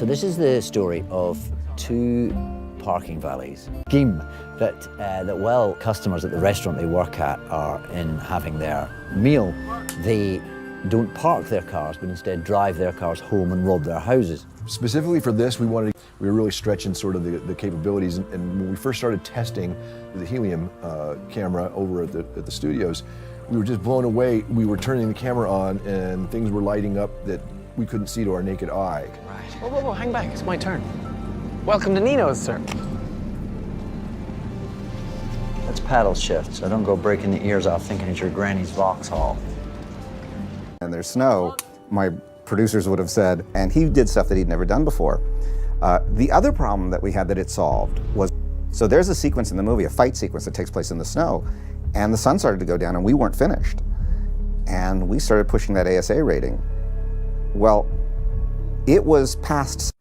So this is the story of two parking valets scheme that while customers at the restaurant they work at are in having their meal, they don't park their cars but instead drive their cars home and rob their houses. Specifically for this, we were really stretching sort of the capabilities, and when we first started testing the helium camera over at the studios, we were just blown away. We were turning the camera on and things were lighting up that we couldn't see to our naked eye. Right. Whoa, hang back, it's my turn. Welcome to Nino's, sir. It's paddle shift, so don't go breaking the ears off thinking it's your granny's Vauxhall. And there's snow, my producers would have said, and he did stuff that he'd never done before. The other problem that we had that it solved was, so there's a sequence in the movie, a fight sequence that takes place in the snow, and the sun started to go down and we weren't finished. And we started pushing that ASA rating. Well, it was past.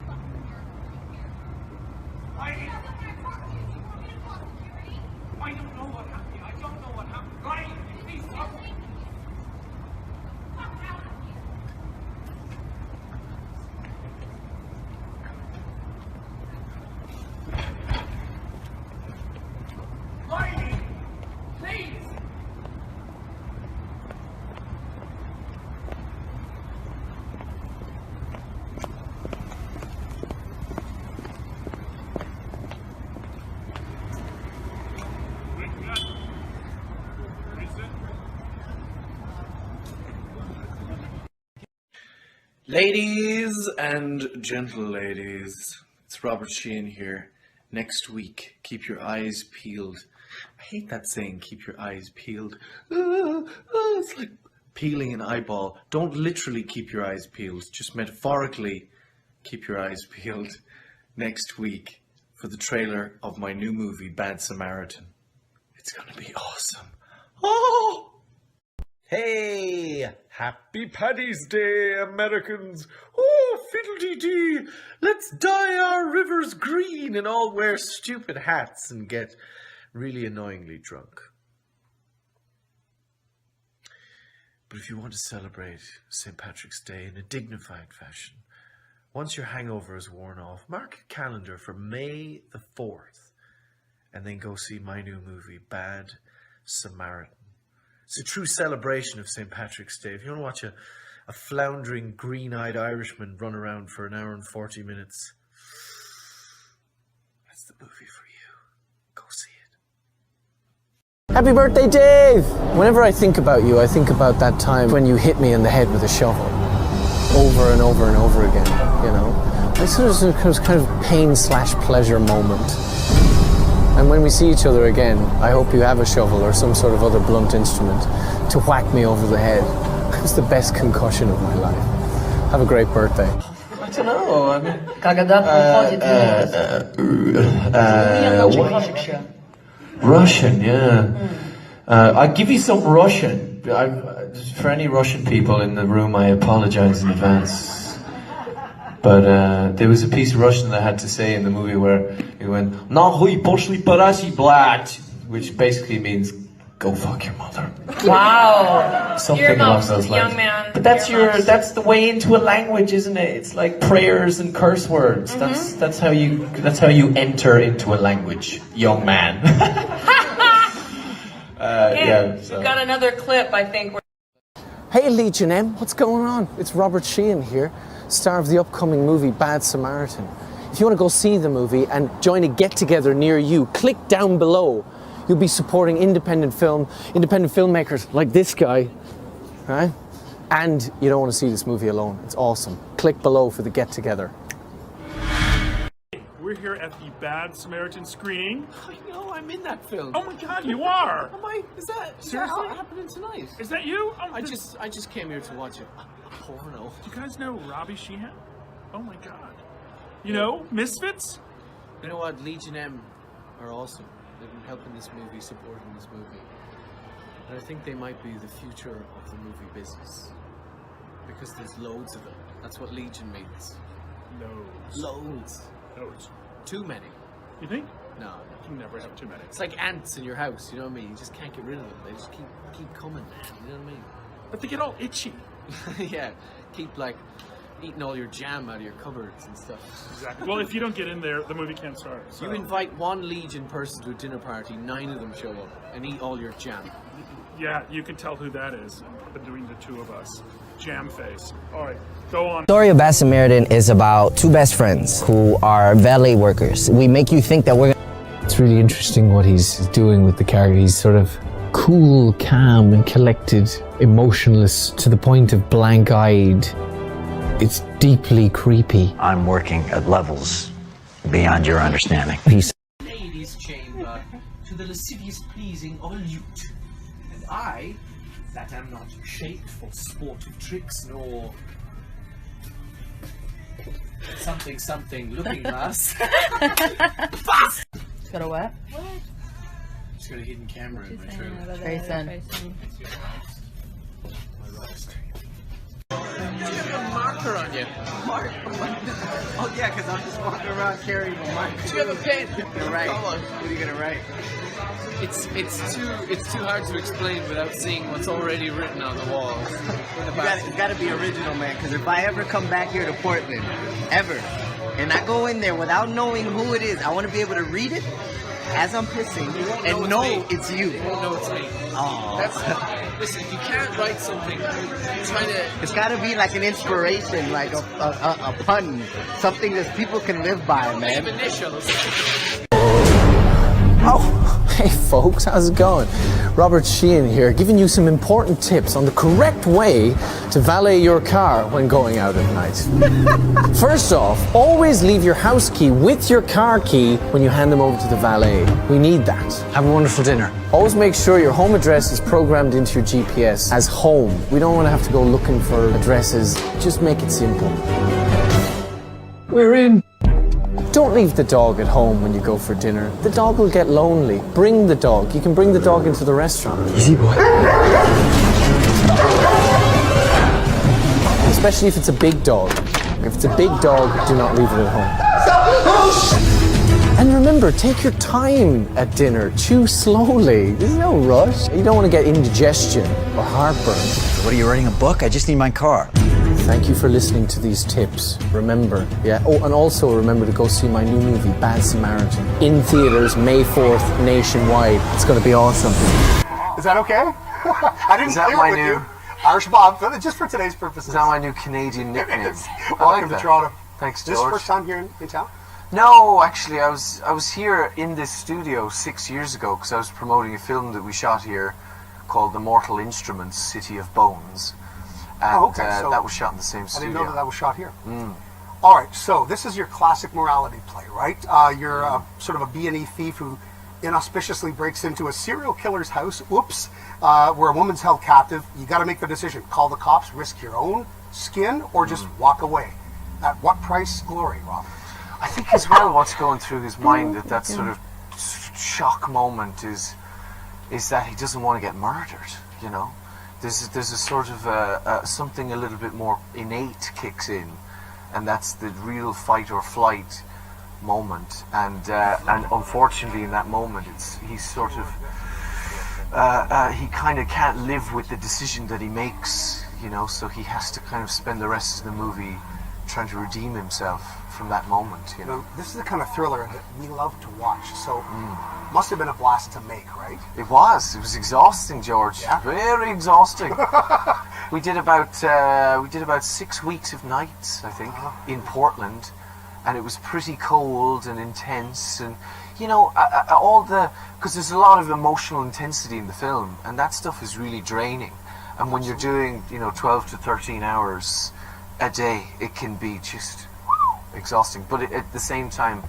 Ladies and gentle ladies, it's Robert Sheehan here. Next week, keep your eyes peeled. I hate that saying, keep your eyes peeled. It's like peeling an eyeball. Don't literally keep your eyes peeled, just metaphorically keep your eyes peeled next week for the trailer of my new movie, Bad Samaritan. It's gonna be awesome. Oh! Hey, happy Paddy's Day, Americans. Oh, fiddle-dee-dee. Let's dye our rivers green and all wear stupid hats and get really annoyingly drunk. But if you want to celebrate St. Patrick's Day in a dignified fashion, once your hangover is worn off, mark your calendar for May the 4th and then go see my new movie, Bad Samaritan. It's a true celebration of St. Patrick's Day. If you want to watch a floundering, green-eyed Irishman run around for an hour and 40 minutes, that's the movie for you. Go see it. Happy birthday, Dave! Whenever I think about you, I think about that time when you hit me in the head with a shovel. Over and over and over again, you know? It's sort of kind of pain/pleasure moment. And when we see each other again, I hope you have a shovel or some sort of other blunt instrument to whack me over the head. It's the best concussion of my life. Have a great birthday. I don't know, I mean... Russian, yeah. I'll give you some Russian. For any Russian people in the room, I apologize in advance. But there was a piece of Russian that I had to say in the movie where he went, "Nahuy poshli parasi blat," which basically means, "Go fuck your mother." Wow. Something You're along those lines. Young man. But that's the way into a language, isn't it? It's like prayers and curse words. Mm-hmm. That's how you enter into a language, young man. So. We've got another clip, I think. Hey, Legion M, what's going on? It's Robert Sheehan here, star of the upcoming movie Bad Samaritan. If you want to go see the movie and join a get-together near you, click down below. You'll be supporting independent filmmakers like this guy, right? And you don't want to see this movie alone. It's awesome. Click below for the get-together. We're here at the Bad Samaritan screening. I know, I'm in that film. Oh my God, you are! Am I? Is that Seriously? happening tonight? Is that you? Oh, I just came here to watch a porno. Do you guys know Robbie Sheehan? Oh my God. You know, Misfits? You know what? Legion M are awesome. They've been helping this movie, supporting this movie. And I think they might be the future of the movie business. Because there's loads of them. That's what Legion means. Loads. Loads. Too many. You think? No. You can never have too many. It's like ants in your house, you know what I mean? You just can't get rid of them. They just keep coming, man. You know what I mean? But they get all itchy. Yeah. Keep like eating all your jam out of your cupboards and stuff. Exactly. Well, if you don't get in there, the movie can't start. So. You invite one Legion person to a dinner party, 9 of them show up and eat all your jam. Yeah, you can tell who that is between the two of us. Jam face. All right, go on. The story of Bad Samaritan is about two best friends who are valet workers. We make you think that we're... It's really interesting what he's doing with the character. He's sort of cool, calm and collected, emotionless to the point of blank-eyed. It's deeply creepy. I'm working at levels beyond your understanding. Ladies' chamber, to the lascivious pleasing of a lute. And I, that am not shaped for sportive tricks, nor something looking glass. Got a what? Just got a hidden camera in my trailer. Grayson. You have a marker on you. Oh yeah, because I'm just walking around carrying a mic. Do you have a pen? You're right. What are you gonna write? It's too hard to explain without seeing what's already written on the walls. It's gotta be original, man, because if I ever come back here to Portland, ever, and I go in there without knowing who it is, I want to be able to read it as I'm pissing and know it's you. You won't know it's me. Oh. Listen, you can't write something trying to... It's gotta be like an inspiration, like a pun, something that people can live by, man. Initials. Oh, hey folks, how's it going? Robert Sheehan here, giving you some important tips on the correct way to valet your car when going out at night. First off, always leave your house key with your car key when you hand them over to the valet. We need that. Have a wonderful dinner. Always make sure your home address is programmed into your GPS as home. We don't want to have to go looking for addresses. Just make it simple. We're in. Don't leave the dog at home when you go for dinner. The dog will get lonely. Bring the dog. You can bring the dog into the restaurant. Easy boy. Especially if it's a big dog. If it's a big dog, do not leave it at home. And remember, take your time at dinner. Chew slowly. There's no rush. You don't want to get indigestion or heartburn. What are you writing, a book? I just need my car. Thank you for listening to these tips. Remember, yeah. Oh, and also remember to go see my new movie, Bad Samaritan, in theaters May 4th, nationwide. It's going to be awesome. Is that okay? I didn't clear it with you. Irish Bob, just for today's purposes. Is that my new Canadian nickname? Welcome to Toronto. Thanks, George. This is first time here in town? No, actually, I was here in this studio 6 years ago because I was promoting a film that we shot here called The Mortal Instruments, City of Bones. And so that was shot in the same studio. I didn't know that was shot here. All right, so this is your classic morality play, right? You're sort of a B&E thief who inauspiciously breaks into a serial killer's house, where a woman's held captive. You got to make the decision. Call the cops, risk your own skin, or just walk away. At what price? Glory, Robert. I think as well what's going through his mind at that sort of shock moment is that he doesn't want to get murdered, you know? There's a sort of something a little bit more innate kicks in, and that's the real fight or flight moment. And unfortunately, in that moment, he's sort of he kind of can't live with the decision that he makes, you know. So he has to kind of spend the rest of the movie trying to redeem himself from that moment, you know. This is the kind of thriller that we love to watch. So must have been a blast to make, right? It was exhausting, George. Yeah? Very exhausting. we did about 6 weeks of nights, I think, in Portland, and it was pretty cold and intense, and you know, because there's a lot of emotional intensity in the film, and that stuff is really draining. And when you're doing, you know, 12 to 13 hours a day, it can be just exhausting. But at the same time,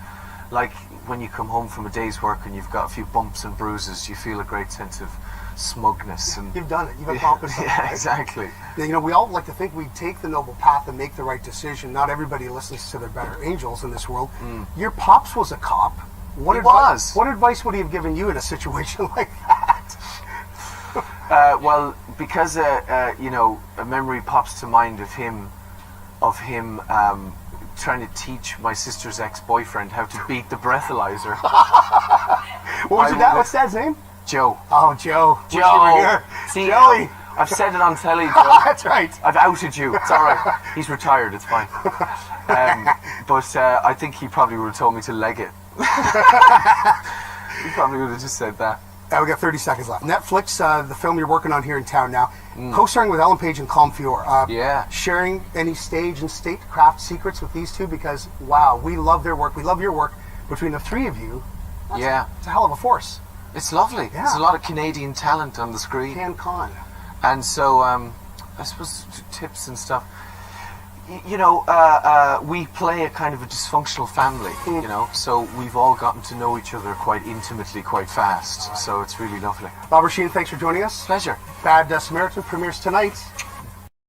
like when you come home from a day's work and you've got a few bumps and bruises, you feel a great sense of smugness. And you've done it. You've accomplished something. Yeah, right? exactly. You know, we all like to think we take the noble path and make the right decision. Not everybody listens to their better angels in this world. Your pops was a cop. What advice would he have given you in a situation like that? Well, because you know, a memory pops to mind of him trying to teach my sister's ex-boyfriend how to beat the breathalyzer. What's Dad's name? Joe. Oh, Joe. Joe. See, Joey. I've said it on telly, Joe. That's right. I've outed you. It's all right. He's retired. It's fine. But I think he probably would have told me to leg it. He probably would have just said that. We got 30 seconds left. Netflix, the film you're working on here in town now, co-starring with Ellen Page and Colm Feore. Yeah. Sharing any stage and statecraft secrets with these two, because wow, we love their work. We love your work. Between the three of you, it's a hell of a force. It's lovely. Yeah. There's a lot of Canadian talent on the screen. Con. And so, I suppose tips and stuff. We play a kind of a dysfunctional family, you know, so we've all gotten to know each other quite intimately, quite fast. So it's really lovely. Robert Sheehan, thanks for joining us. Pleasure. Bad Samaritan premieres tonight.